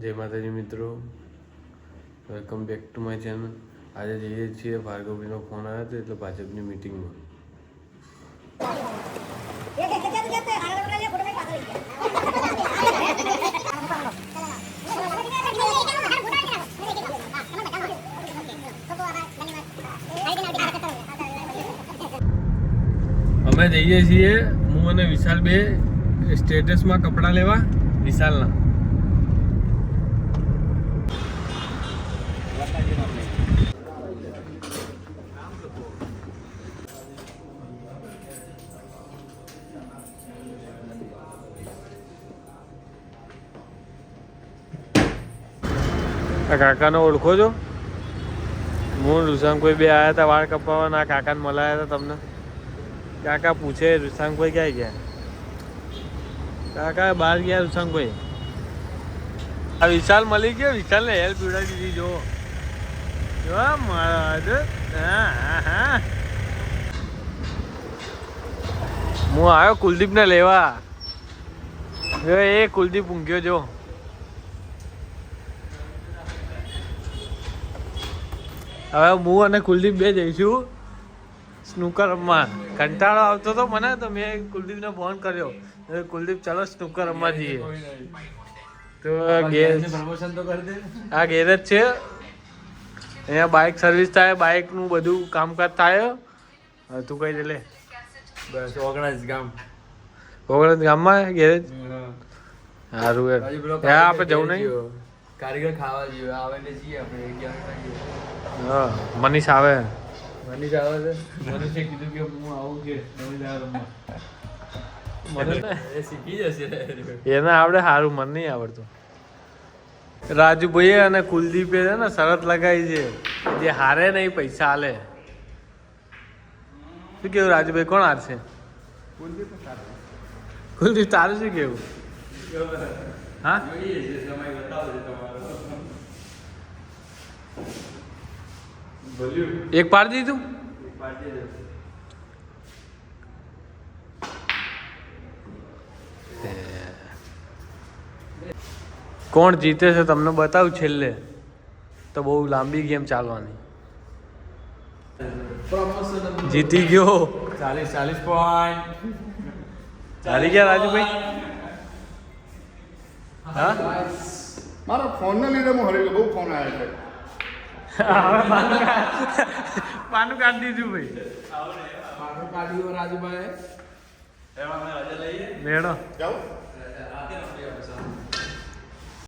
જય માતાજી મિત્રો, welcome back to my channel. આજે જઈએ છીએ ભાર્ગવીનો ફોન આવ્યો હતો એટલે ભાજપની મિટિંગમાં. અમે જઈએ છીએ હું અને વિશાલ બે સ્ટેટસમાં કપડાં લેવા વિશાલના. આ કાકાને ઓળખો છો? હું રુસાંગભાઈ બે આવ્યા હતા વાળ કપાવવાના. આ કાકાને મળાયા હતા તમને. કાકા પૂછે રુસાંગભાઈ ક્યાં ગયા? કાકા બહાર ગયા રુસાંગભાઈ. આ વિશાલ મળી ગયો. વિશાલને હેલ્પ પીવડાવી દીધી. જો હું આવ્યો કુલદીપને લેવા. એ કુલદીપ ઊંઘ્યો. જો હવે હું અને કુલદીપ બે જઈશું સ્નૂકર રમવા. કંટાળો આવતો હતો મને તો મેં કુલદીપને ફોન કર્યો. કુલદીપ ચાલો સ્નૂકર રમવા જઈએ. તો પ્રમોશન તો કરી દે. આ ગેરેજ છે, અહીંયા બાઇક સર્વિસ થાય, બાઇકનું બધું કામકાજ થાય. તું કઈ દે લે. બસ ઓગણજ ગામમાં ગેરેજ. સારું આપણે જવું નહીં. કારીગર ખાવા જોઈએ આવે ને જઈએ આપણે. હા મનીષ આવે. મનીષ આવે છે. મનીષે કીધું કે હું આવું કે એ શીખી જશે. એને આવડે સારું, મને નહીં આવડતું. રાજુભાઈ અને કુલદીપે છે ને શરત લગાવી છે, જે હારે નહીં પૈસા હાલે. શું કેવું રાજુભાઈ, કોણ હારશે? કુલદીપ તારું શું કેવું? હા એક પાડી દીધું. કોણ જીતે છે તમને બતાવું છેલ્લે. તો બહુ લાંબી ગેમ ચાલવાની. જીતી ગયો. 40 પોઈન્ટ હારી ગયા રાજુભાઈ. હા મારા ફોન ને લીધે હું હરી બહુ ફોન આવ્યા છે. પાનું કાઢી દીધું ભાઈ. રાજુભાઈ લેડો જાઓ.